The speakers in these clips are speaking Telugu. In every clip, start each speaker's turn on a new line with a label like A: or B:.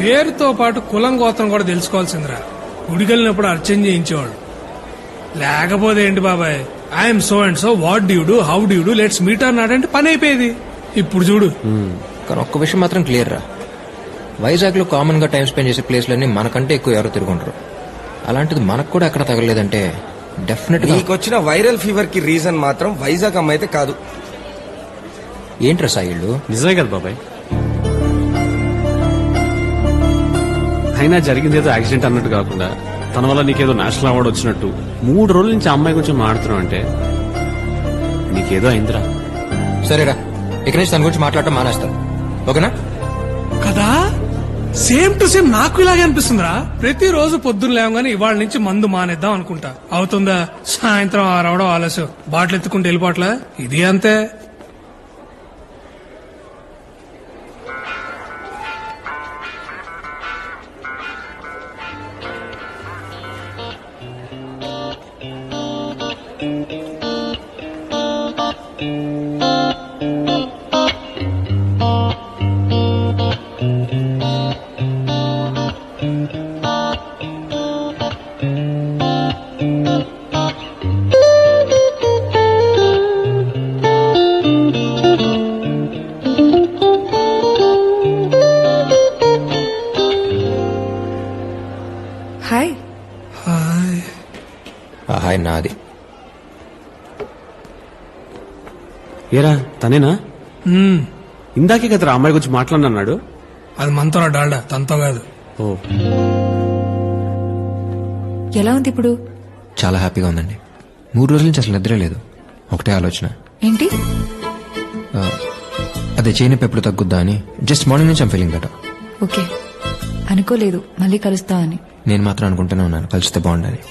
A: పేరుతో పాటు కులం గోత్రం కూడా తెలుసుకోవాల్సిందిరా. గుడికెళ్ళినప్పుడు అర్చన చేయించేవాడు. లేకపోతే ఏంటి బాబాయ్, I'm so and so, what due do, how due do, let's meet అన్నాడు అంటే పని అయిపోయేది. ఇప్పుడు చూడు.
B: కానీ ఒక్క విషయం మాత్రం క్లియర్ రా, వైజాగ్ లో కామన్ గా టైం స్పెండ్ చేసే ప్లేస్లన్నీ మనకంటే ఎక్కువ ఎవరు తిరుగుంటారు. అలాంటిది మనకు కూడా ఎక్కడ తగలేదంటే డెఫినెట్ గా
C: నీకొచ్చిన వైరల్ ఫీవర్ కి రీజన్ మాత్రం వైజాగ్ అమ్మాయి అయితే కాదు.
B: ఏంట్రా సాయిళ్ళు?
D: నిజమే కదా బాబాయ్. అయినా జరిగింది ఏదో యాక్సిడెంట్ అన్నట్టు కాకుండా తన వల్ల నీకేదో నేషనల్ అవార్డు వచ్చినట్టు 3 రోజుల నుంచి అమ్మాయి గురించి మాట్లాడుతున్నావు అంటే నీకేదో అయిందిరా.
B: సరేరా, ఇక నుంచి తన గురించి మాట్లాడటం మానేస్తాను, ఓకేనా?
A: కదా సేమ్ టు సేమ్ నాకు ఇలాగే అనిపిస్తుందిరా. ప్రతిరోజు పొద్దున్న లేవగానే ఇవాళ నుంచి మందు మానేద్దాం అనుకుంటా. అవుతుందా? సాయంత్రం రావడం ఆలస్యం, బాటిల్ ఎత్తుకుంటూ వెళ్ళిపోవట్లా. ఇది అంతే.
E: హాయ్.
A: హాయ్.
B: హాయ్ నాది.
D: ఏరా తనేనా? ఇందాకే కదరా అమ్మాయి గురించి మాట్లాడినాడు.
A: అది మనతో డాల్డా, తనతో కాదు.
D: ఓ,
E: ఎలా ఉంది ఇప్పుడు?
B: చాలా హ్యాపీగా ఉందండి. 3 రోజుల నుంచి అసలు నిద్ర లేదు. ఒకటే ఆలోచన,
E: ఏంటి?
B: అదే చేయనొప్పి ఎప్పుడు తగ్గుద్దా అని. జస్ట్ మార్నింగ్ నుంచి ఐమ్ ఫీలింగ్ బెటర్.
E: ఓకే, అనుకోలేదు మళ్ళీ కలుస్తా అని.
B: నేను మాత్రం అనుకుంటూనే ఉన్నాను కలిస్తే బాగుండాలి.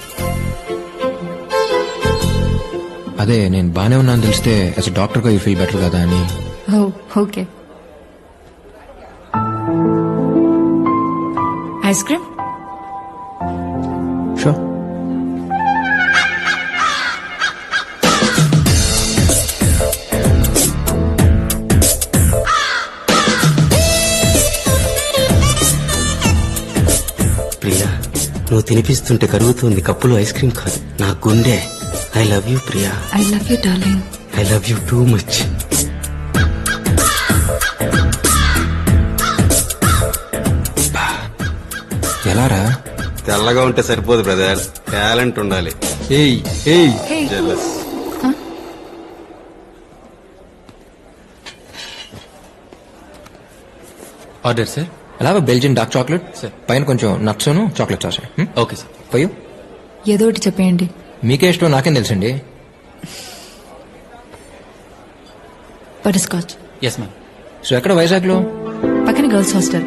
B: అదే నేను బానే ఉన్నాను తెలిస్తే యాజ్ అ డాక్టర్ గా యూ ఫీల్ బెటర్ కదా అని.
E: Oh okay. Ice cream?
B: Sure.
F: Priya, నువ్వు తినిపిస్తుంటే కరుగుతుంది కప్పులో ఐస్ క్రీమ్ కాదు, నా గుండె. I love you Priya.
E: I love you darling.
F: I love you too much.
B: ఎలారా?
F: తెల్లగా ఉంటే సరిపోదు బ్రదర్, టాలెంట్ ఉండాలి.
B: ఏయ్ ఏయ్
E: Hey.
F: జెలస్.
G: Order sir.
B: అలా బెల్జియన్ డార్క్ చాక్లెట్, పైన కొంచెం nuts chocolate sauce.
G: Okay sir.
B: పోయు
E: ఏదో ఒకటి చెప్పేయండి.
B: మీకే ఇష్టం నాకేం తెలుసండి.
E: Butterscotch.
G: Yes ma'am.
B: So ఎక్కడ వైజాగ్ లో?
E: పక్కన గర్ల్స్ హాస్టల్.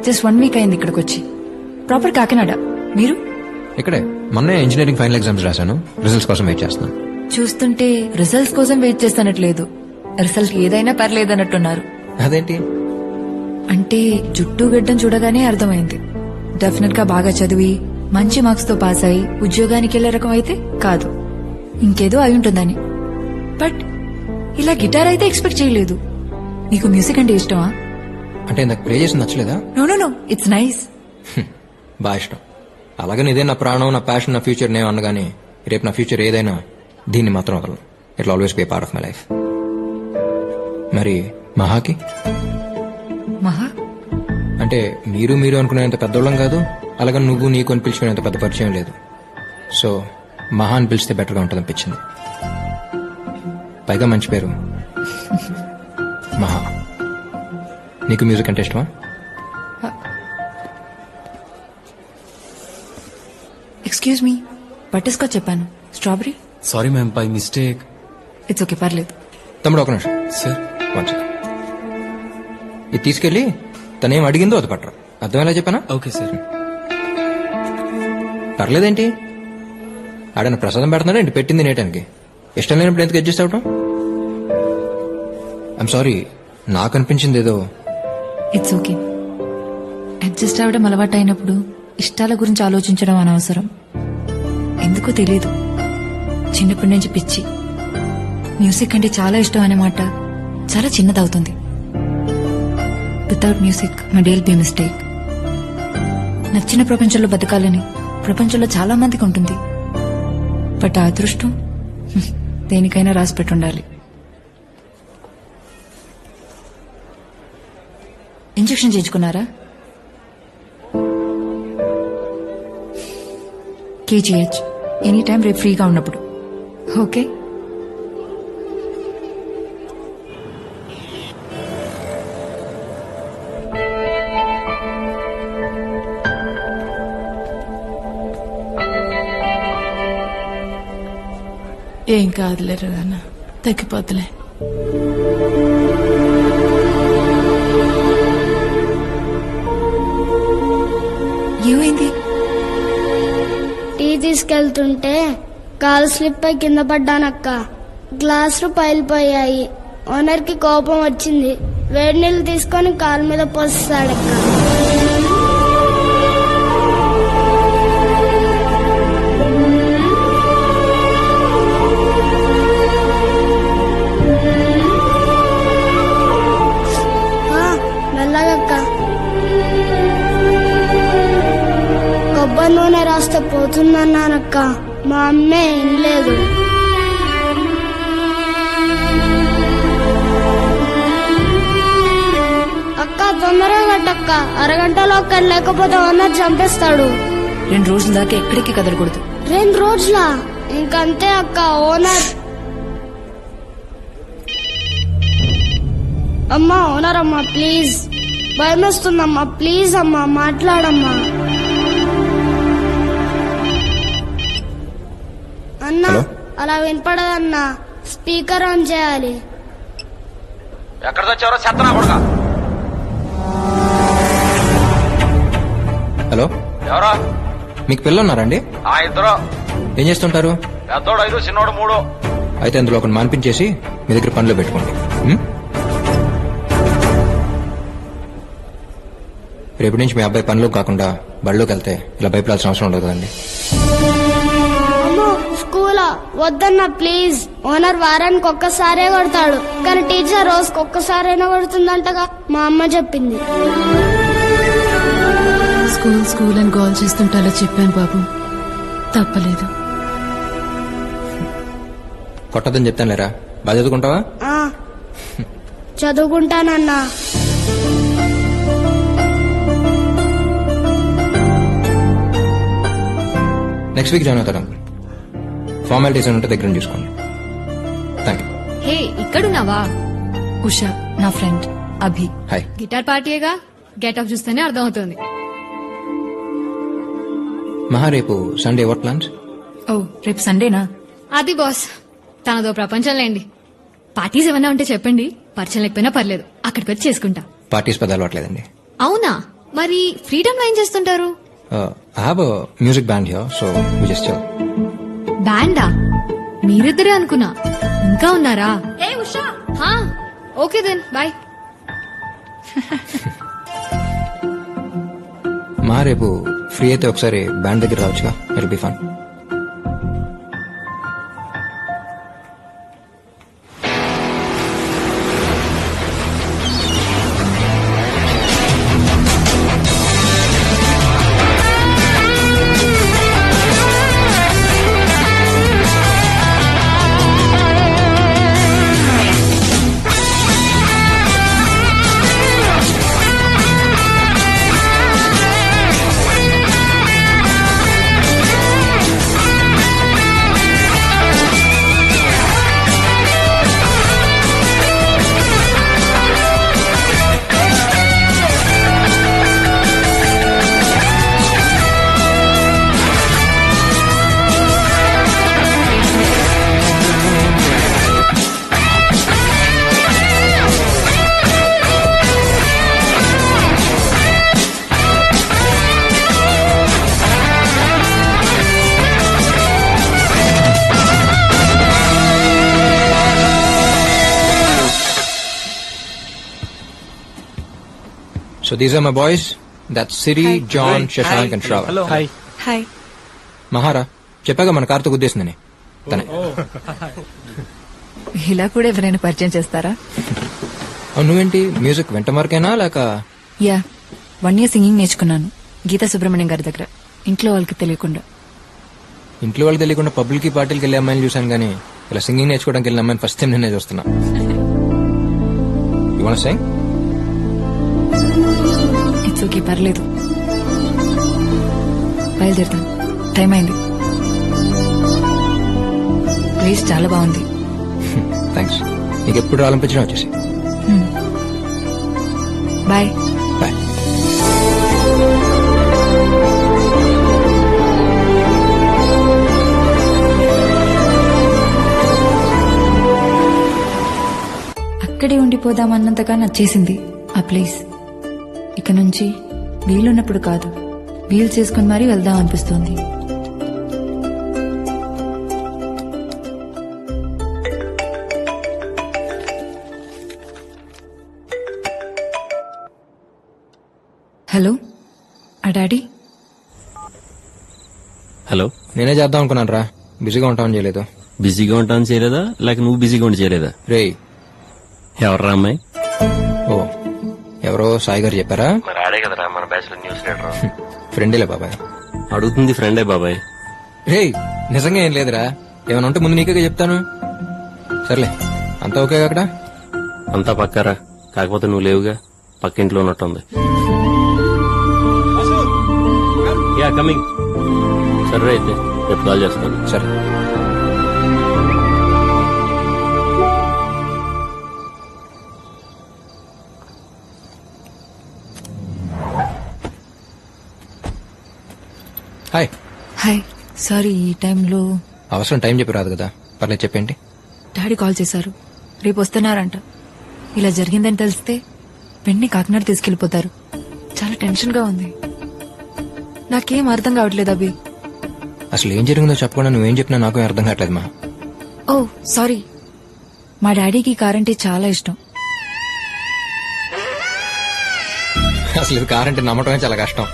E: జస్ట్ 1 వీక్ అయింది ఇక్కడికి వచ్చి. ప్రాపర్ కాకినాడ. మీరు?
B: ఇక్కడే మొన్నే ఇంజనీరింగ్ ఫైనల్ ఎగ్జామ్స్ రాశాను, రిజల్ట్స్ కోసం వెయిట్ చేస్తున్నాను.
E: చూస్తుంటే రిజల్ట్స్ కోసం వెయిట్ చేస్తానట్లేదు, రిజల్ట్ ఏదైనా పర్లేదన్నట్టున్నారు.
B: అదేంటి?
E: అంటే జుట్టు గడ్డం చూడగానే అర్థమైంది. డెఫినెట్ గా బాగా చదివి మంచి మార్క్స్ తో పాస్ అయి ఉద్యోగానికి వెళ్లే రకం అయితే కాదు, ఇంకేదో అయి ఉంటుందని. బట్ ఇలా గిటార్ అయితే ఎక్స్పెక్ట్ చేయలేదు. మీకు మ్యూజిక్ అంటే ఇష్టమా?
B: అంటే నాకు ప్లే చేసి నచ్చలేదా?
E: No no no, it's nice.
B: బాగా ఇష్టం. అలాగని ఇదే నా ప్రాణం, నా ప్యాషన్, నా ఫ్యూచర్ నేను అనగానే రేపు నా ఫ్యూచర్ ఏదైనా దీన్ని మాత్రం వదలను. It always be part of my life. మరి మహాకి?
E: మహా
B: అంటే మీరు మీరు అనుకునేంత పెద్దోళ్ళం కాదు, అలాగని నువ్వు నీకు అని పిలుచుకునేంత పెద్ద పరిచయం లేదు. సో మహా అని పిలిస్తే బెటర్గా ఉంటుంది అనిపించింది. పైగా మంచి పేరు మహా. నీకు మ్యూజిక్ అంటే ఇష్టమా?
E: ఎక్స్క్యూజ్ మీ, బటర్ స్కాచ్ చెప్పాను, strawberry.
G: Sorry ma'am, by mistake.
E: It's okay, పర్లేదు.
B: తమ్ముడు ఒక నిమిషం
G: సార్.
B: One second. ఇది తీసుకెళ్లి తనేం అడిగిందో అది పట్టరా. అర్థమేలా చెప్పానా?
G: Okay sir.
B: పర్లేదేంటి, ఆడన ప్రసాదం పెడుతున్నాడు ఏంటి పెట్టింది నేటానికి. ఇష్టం లేనప్పుడు ఎందుకు అడ్జస్ట్ అవటం? ఐఎమ్ సారీ, నాకు అనిపించింది ఏదో.
E: It's okay. అడ్జస్ట్ అవ్వడం అలవాటు అయినప్పుడు ఇష్టాల గురించి ఆలోచించడం అనవసరం. ఎందుకో తెలీదు, చిన్నప్పటి నుంచి పిచ్చి. మ్యూజిక్ అంటే చాలా ఇష్టం అనే మాట చాలా చిన్నదవుతుంది. Without music my day will be mistake. నచ్చిన ప్రపంచంలో బతకాలని ప్రపంచంలో చాలా మందికి ఉంటుంది. బట్ ఆ అదృష్టం దేనికైనా రాసి పెట్టుండాలి. ఇంజెక్షన్ చేయించుకున్నారా? కేజీహెచ్ ఎనీ టైం రేపు ఫ్రీగా ఉన్నప్పుడు. ఓకే.
H: ఏం కాదులేరు నాన్న, తగ్గిపోతులే.
E: ఏమైంది?
I: టీ తీసుకెళ్తుంటే కాలు స్లిప్ అయి కింద పడ్డానక్క. గ్లాసులు పైలిపోయాయి. ఓనర్ కి కోపం వచ్చింది. వేడి నీళ్ళు తీసుకొని కాలు మీద పోస్తాడక్క. మెల్లగక్క. కొబ్బరి నూనె రాస్తే పోతుందన్నానక్క. మా అమ్మే వినలేదు. అక్క తొందరగా కట్టక్క, అరగంటలో అక్కడ లేకపోతే ఓనర్ చంపేస్తాడు.
E: 2 రోజుల దాకా ఎక్కడికి కదలకూడదు.
I: 2 రోజులా? ఇంకంతే అక్క. ఓనర్ అమ్మా, ఓనర్ అమ్మా ప్లీజ్, భయమేస్తుందమ్మా ప్లీజ్ అమ్మా మాట్లాడమ్మా. అన్నా అలా వినపడదన్నా, స్పీకర్ ఆన్ చేయాలి.
C: ఎక్కడ తెచ్చారో చెత్తనా కొడుక.
B: హలో,
C: ఎవరా?
B: మీకు పిల్లలు ఉన్నారండి?
C: ఆ ఇద్దరు.
B: ఏం చేస్తుంటారు?
C: పెద్దోడు 5, చిన్నోడు 3.
B: అయితే అందులో ఒకటి మాన్పించేసి మీ దగ్గర పనిలో పెట్టుకోండి. రేపటి నుంచి మీ అబ్బాయి పనిలో కాకుండా బడిలోకి వెళ్తే ఇలా భయపడాల్సిన అవసరం ఉండదు కదండి.
I: అమ్మో స్కూలా? వద్దన్నా ప్లీజ్. ఓనర్ వారానికి ఒక్కసారే కొడతాడు, కానీ టీచర్ రోజుకి ఒక్కసారైనా కొడుతుందంటగా మా అమ్మ చెప్పింది.
H: స్కూల్ అని గోల్ చేస్తుంటే అలా చెప్పాను బాబు, తప్పలేదు.
B: కొట్టదని చెప్తాను లేరా, బాగా చదువుకుంటావా?
I: ఆ, చదువుకుంటానన్నా.
B: నెక్స్ట్ వీక్ జాయిన్ అవుతాడు. ఫార్మాలిటీస్ ఉంటే దగ్గర చూసుకోండి. Thank you.
J: హే, ఇక్కడున్నావా?
E: ఉషా నా ఫ్రెండ్ అభి.
B: హాయ్.
J: గిటార్ పార్టీయేగా, గెట్ ఆఫ్ చూస్తేనే అర్థమవుతుంది.
B: మహా, రేపు సండే వాట్ ప్లాన్స్?
E: ఓ రేపు సండేనా?
J: అది బాస్, తనదో ప్రపంచం లేండి. పార్టీస్ ఏమన్నా ఉంటే చెప్పండి, పరిచయం లేకపోయినా పర్లేదు, అక్కడికి వచ్చి చేసుకుంటా.
B: పార్టీస్ పెద్ద అలవాట్లేదండి.
J: అవునా? మరి ఫ్రీడమ్ లో ఏం చేస్తుంటారు?
B: I have a music band here, so we just chill.
J: బ్యాండా? మీరిద్దరే అనుకున్నా, ఇంకా ఉన్నారా? హా, ఓకే దెన్ బాయ్.
B: మా రేపు ఫ్రీ అయితే ఒకసారి బ్యాండ్ దగ్గర రావచ్చుగా, it be fun. So these are my boys. That's Siri, John, Shashank and Shravan.
G: Hello. Hi.
E: Hi.
B: మహారా, చెప్పాగా మన కార్తో గుద్దేసిందని. తనే.
E: ఇలా కూడా ఎవరైనా పరిచయం చేస్తారా?
B: నువ్వేంటి మ్యూజిక్ వెంట మార్కేనా లేక?
E: యా, 1 year సింగింగ్ నేర్చుకున్నాను. గీతా సుబ్రహ్మణ్యం గారి దగ్గర, ఇంట్లో వాళ్ళకి తెలియకుండా.
B: ఇంట్లో వాళ్ళకి తెలియకుండా పబ్లిక్ పార్టీలకి వెళ్ళే అమ్మాయిని చూశాను కానీ ఇలా సింగింగ్ నేర్చుకోవడానికి వెళ్ళిన అమ్మాయిని ఫస్ట్ టైం నేనే చూస్తున్నా. You want to sing?
E: It's okay, పర్లేదు. బయలుదేరుతాను, టైం అయింది. ప్లేస్ చాలా బాగుంది.
B: థ్యాంక్స్. నీకు ఎప్పుడు రావాలనిపించినా వచ్చేసి.
E: బాయ్.
B: బాయ్.
E: అక్కడే ఉండిపోదామన్నంతగా నచ్చేసింది ఆ ప్లేస్. ఇక నుంచి వీలున్నప్పుడు కాదు, వీలు చేసుకుని మరీ వెళ్దాం అనిపిస్తోంది. హలో, ఆ డాడీ?
D: హలో,
B: నేనే చేద్దాం అనుకున్నాను రా, బిజీగా ఉంటామని చేయలేదు.
D: బిజీగా ఉంటాను చేయలేదా, లేక నువ్వు బిజీగా ఉండి చేయలేదా?
B: రేయ్,
D: ఎవర్రా అమ్మాయి?
B: ఓ ఎవరో సాయి గారు చెప్పారా?
D: మరి ఆడే కదరా మన బ్యాచ్ లో న్యూస్ లీడర్.
B: ఫ్రెండేలే బాబాయ్.
D: అడుగుతుంది ఫ్రెండే బాబాయ్.
B: రేయ్, నిజంగా ఏం లేదురా, ఏమైనా ఉంటే ముందు నీకే చెప్తాను. సర్లే, అంతా ఓకే అక్కడ?
D: అంతా పక్కారా, కాకపోతే నువ్వు లేవుగా, పక్కింట్లో ఉన్నట్టుంది. Yeah coming. సరే అయితే రేపు కాల్ చేస్తాను.
B: సరే. హాయ్.
E: హాయ్. సారీ, ఈ టైంలో
B: అవసరం టైం చెప్పి రాదు కదా, పర్లేదు చెప్పేంటి.
E: డాడీ కాల్ చేశారు, రేపు వస్తున్నారంట. ఇలా జరిగిందని తెలిస్తే వెంటనే కాకినాడ తీసుకెళ్లిపోతారు. చాలా టెన్షన్ గా ఉంది. నాకేం అర్థం కావట్లేదు అభి.
B: అసలు ఏం జరిగిందో చెప్పకుండా నువ్వేం చెప్పినా నాకు అర్థం కావట్లేదు మా.
E: ఓ సారీ, మా డాడీకి కార్ అంటే చాలా ఇష్టం.
B: అసలు ఇది కార్ అంటే నమ్మటమే చాలా కష్టం.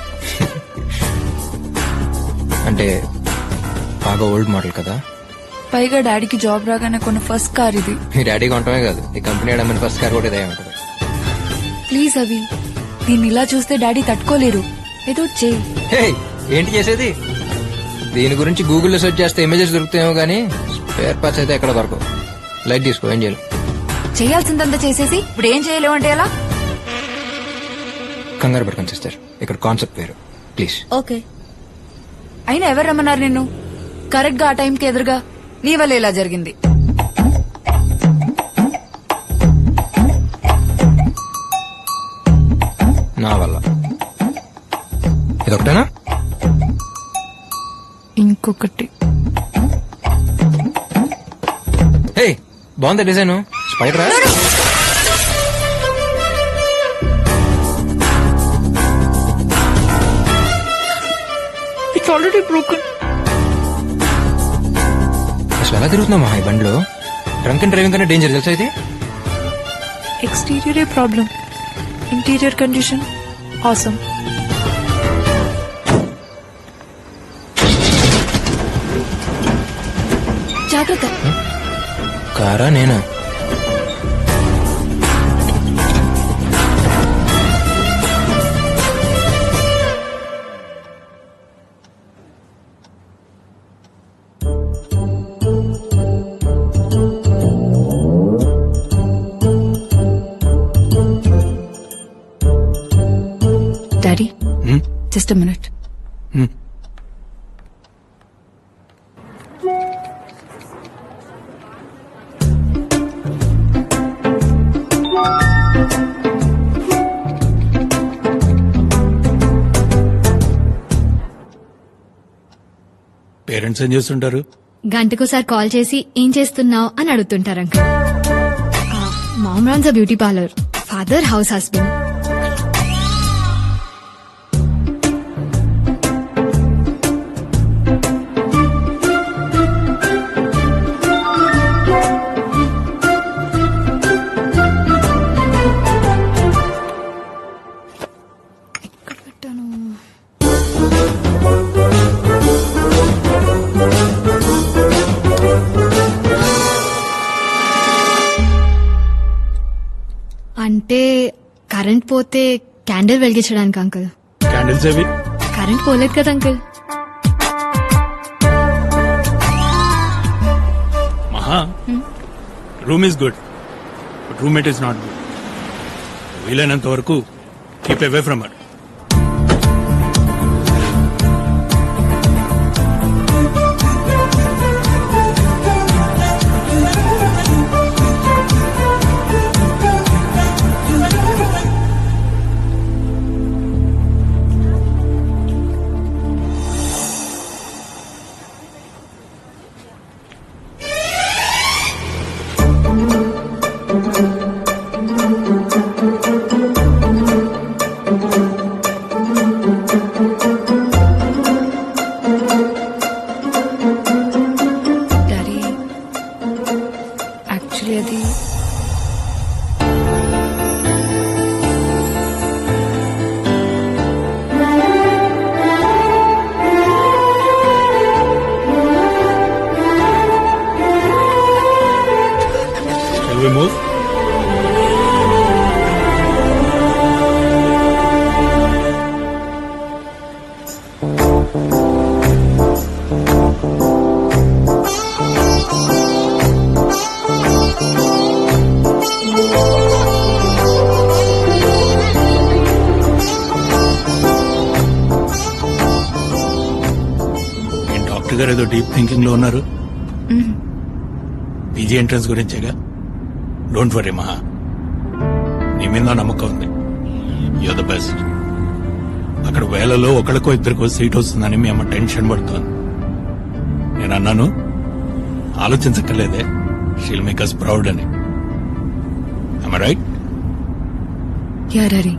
B: అంటే బాగా ఓల్డ్ మోడల్ కదా.
E: పైగా డాడీకి జాబ్ రాగానే కొన్న ఫస్ట్ కార్ ఇది.
B: మీ డాడీ కొనటమే కాదు, ఈ కంపెనీ అడమని ఫస్ట్ కార్ కూడా ఇదే ఉంటుంది.
E: ప్లీజ్ అభి, దీన్ని ఇలా చూస్తే డాడీ తట్టుకోలేరు. ఏదో చేయి.
B: హే, ఏంటి చేసేది? దీని గురించి గూగుల్లో సెర్చ్ చేస్తే ఇమేజెస్ దొరుకుతాయేమో గానీ స్పేర్ పార్ట్స్ అయితే ఎక్కడ దొరకవు. లైట్ తీసుకో, ఏం చేయాలి?
E: చేయాల్సిందంతా చేసేసి ఇప్పుడు ఏం చేయలేవు అంటే ఎలా?
B: కంగారు పడుకొని సిస్టర్, ఇక్కడ కాన్సెప్ట్ వేరు, ప్లీజ్.
E: ఓకే. అయినా ఎవరు రమ్మన్నారు నిన్ను? కరెక్ట్ గా ఆ టైంకి ఎదురుగా నీ వల్ల ఇలా జరిగింది.
B: నా వల్ల. ఇదొకటేనా?
E: ఇంకొకటి.
B: హే, బాగుంది డిజైన్. స్పైడరా?
E: It's already broken.
B: అసలు ఎలా తిరుగుతున్నామా ఈ బండిలో? డ్రంక్ అండ్ డ్రైవింగ్ కన్నా డేంజర్ తెలుసా ఇది?
E: ఎక్స్టీరియరే ప్రాబ్లం, ఇంటీరియర్ కండిషన్ ఆసమ్. జాగ్రత్త.
B: కారా నేనా?
E: Daddy, just a minute.
K: Parents ఏం చేస్తుంటారు?
J: గంటకోసారి కాల్ చేసి ఏం చేస్తున్నావు అని అడుగుతుంటారు uncle. Mom runs a beauty parlour, father house husband. ఎక్కడ పెట్టాను? అంటే కరెంట్ పోతే క్యాండిల్ వెలిగించడానికి అంకుల్.
K: క్యాండిల్స్ అవి
J: కరెంట్ పోలేదు కదా uncle.
K: Maha room is good but roommate is not good. వీలైనంత వరకు keep away from her.
E: Daddy actually అది
K: Shall we move? ఈ డాక్టర్ గారు ఏదో డీప్ థింకింగ్ లో ఉన్నారు. పీజీ ఎంట్రన్స్ గురించేగా. డోంట్ వరీ మహా, నీ మీద నా నమ్మకం ఉంది. You're the best. అక్కడ వేలలో ఒకరికో ఇద్దరికో సీట్ వస్తుందని మీ అమ్మ టెన్షన్ పడుతోంది. నేను అన్నాను ఆలోచించక్కర్లేదే, షీల్ మేక్ us ప్రౌడ్ అని. am I right?
E: Yeah daddy.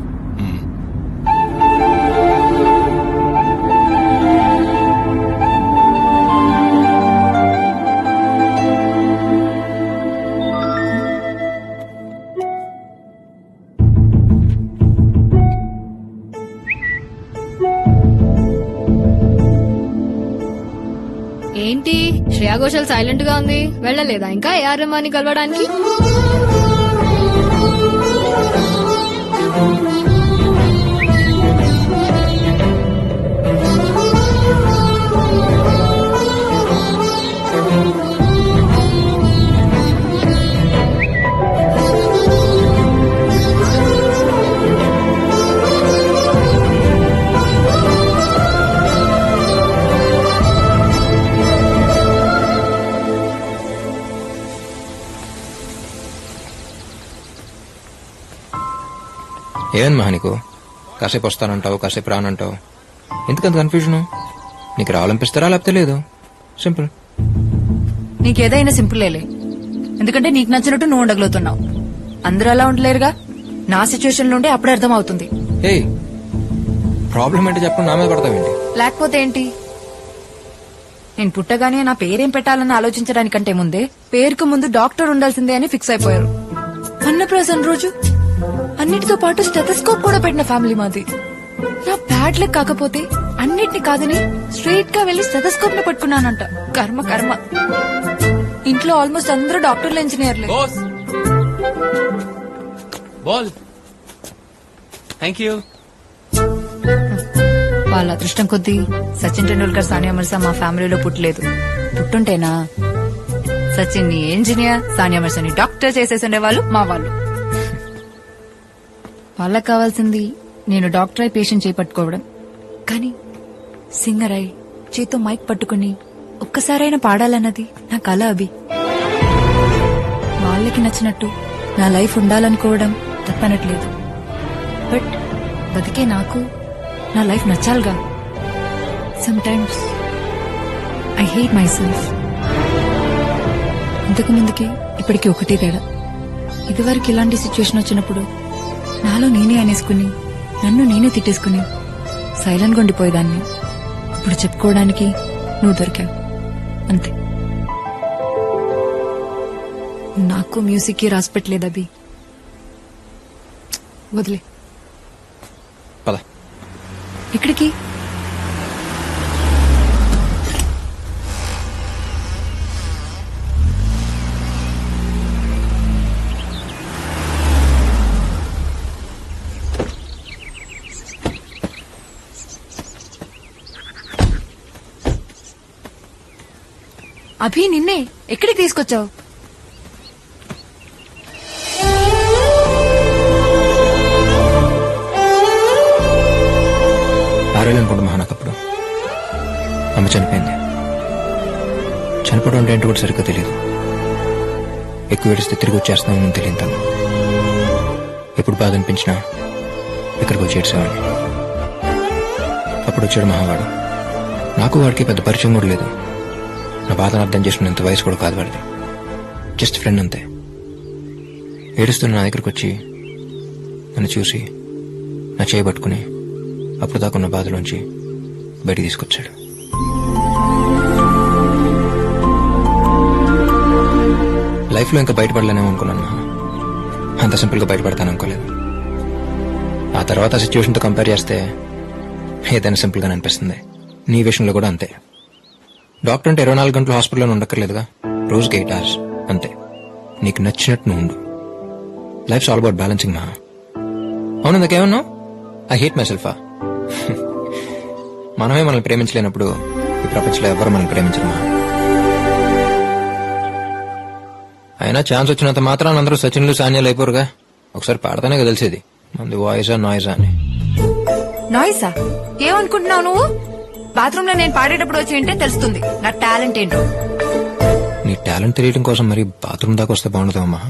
J: ఏంటి శ్రేయా ఘోషల్ సైలెంట్ గా ఉంది, వెళ్ళలేదా ఇంకా ఏఆర్ రెహమాన్ని కలవడానికి?
B: ఏమని మహా నీకు? కాసేపు వస్తానంటావు, కాసేపు రానంటావు. ఎందుకంత కన్ఫ్యూజన్? నీకు రావాలనిపిస్తారా లేకపోతే లేదు? సింపుల్.
E: నీకేదైనా సింపుల్ లేలే, ఎందుకంటే నీకు నచ్చినట్టు నువ్వు ఉండగలుగుతున్నావు. అందరూ అలా ఉండలేరుగా. నా సిచ్యువేషన్ నుండి అప్పుడే అర్థం అవుతుంది.
B: ఏ ప్రాబ్లం ఏంటి చెప్పండి, నా మీద పడతావేంటి?
E: లేకపోతే ఏంటి? నేను పుట్టగానే నా పేరేం పెట్టాలని ఆలోచించడానికంటే ముందే పేరుకు ముందు డాక్టర్ ఉండాల్సిందే అని ఫిక్స్ అయిపోయారు. అన్నప్రాసన రోజు అన్నిటితో పాటు స్టెథోస్కోప్ కూడా పెట్టిన ఫ్యామిలీ మాది. నా బ్యాడ్ లక్ కాకపోతే అన్నిటిని కాదని స్ట్రైట్ గా వెళ్లి స్టెథోస్కోప్ ని పట్టుకున్నానంట. కర్మ కర్మ. ఇంట్లో ఆల్మోస్ట్ అందరూ డాక్టర్లు, ఇంజనీర్లే.
G: బాల్. Thank you.
E: వాళ్ళ అదృష్టం కొద్దీ సచిన్ టెండూల్కర్, సానియా మిర్జా మా ఫ్యామిలీలో పుట్టలేదు. పుట్టుంటేనా సచిన్ ని ఇంజనీర్, సానియా మిర్జాని డాక్టర్ చేసేసిండే వాళ్ళు మా వాళ్ళు. వాళ్ళకి కావాల్సింది నేను డాక్టర్ అయి పేషెంట్ చేపట్టుకోవడం, కానీ సింగర్ అయి చేతో మైక్ పట్టుకుని ఒక్కసారైనా పాడాలన్నది నా కల. అభి వాళ్ళకి నచ్చినట్టు నా లైఫ్ ఉండాలనుకోవడం తప్పనట్లేదు. బట్ బతికే నాకు నా లైఫ్ నచ్చాలిగా. Sometimes I hate myself. ఇంతకు ముందుకి ఇప్పటికి ఒకటే తేడా. ఇదివరకు ఇలాంటి సిచ్యువేషన్ వచ్చినప్పుడు నాలో నేనే అనేసుకుని నన్ను నేనే తిట్టేసుకుని సైలెంట్ గా ఉండిపోయేదాన్ని. ఇప్పుడు చెప్పుకోవడానికి నువ్వు దొరికావు అంతే. నాకు మ్యూజిక్ కి రాసి పెట్టలేదు అభి. వదిలే.
B: పద.
E: ఎక్కడికి? అభి నిన్నే ఎక్కడికి తీసుకొచ్చావు?
B: ఆరేళ్ళనుకుంటా మహా నాకప్పుడు అమ్మ చనిపోయింది. చనిపోవడం అంటే ఏంటో కూడా సరిగ్గా తెలియదు. ఎక్కువ ఏడిస్తే తిరిగి వచ్చేస్తామని తెలియదు తను. ఎప్పుడు బాధ అనిపించినా ఇక్కడికి వచ్చి ఏడ్చేవాడిని. అప్పుడు వచ్చాడు మహావాడు. నాకు వాడికి పెద్ద పరిచయం కూడా లేదు. నా బాధను అర్థం చేసుకునేంత వయసు కూడా కాదు వాడిది. జస్ట్ ఫ్రెండ్ అంతే. ఏడుస్తున్న నా దగ్గరకు వచ్చి నన్ను చూసి నా చేయి పట్టుకుని అప్పుడు దాకున్న బాధలోంచి బయటికి తీసుకొచ్చాడు. లైఫ్లో ఇంకా బయటపడలేనేమో అనుకున్నాను. అంత సింపుల్గా బయటపడతాను అనుకోలేదు. ఆ తర్వాత సిచ్యువేషన్తో కంపేర్ చేస్తే ఏదైనా సింపుల్గానే అనిపిస్తుంది. నీ విషయంలో కూడా అంతే. డాక్టర్ అంటే 24 గంటలు హాస్పిటల్లో ఉండక్కర్లేదుగా. రోజుకి 8 hours అంతే. నీకు నచ్చినట్టు నువ్వు ఉండు. Lifes all about balancing Maha. అవును, ఇందాకేమన్నావు? ఐ హేట్ మై సెల్ఫా. మనమే మనల్ని ప్రేమించలేనప్పుడు ఈ ప్రపంచంలో ఎవరు మనల్ని ప్రేమించరు మహా. అయినా ఛాన్స్ వచ్చినంత మాత్రాన అందరూ సచిన్లు సాన్యాలు అయిపోరుగా. ఒకసారి పాడతానే కదా తెలిసేది మంది వాయిసా నాయిసా అని.
E: నాయిసా? ఏమనుకుంటున్నావు నువ్వు? బాత్రూమ్ లో నేను పాడేటప్పుడు వచ్చి వింటే తెలుస్తుంది నా టాలెంట్ ఏంటో.
B: నీ టాలెంట్ తెలియడం కోసం మరి బాత్రూమ్ దాకా వస్తే బాగుండదు అమ్మా.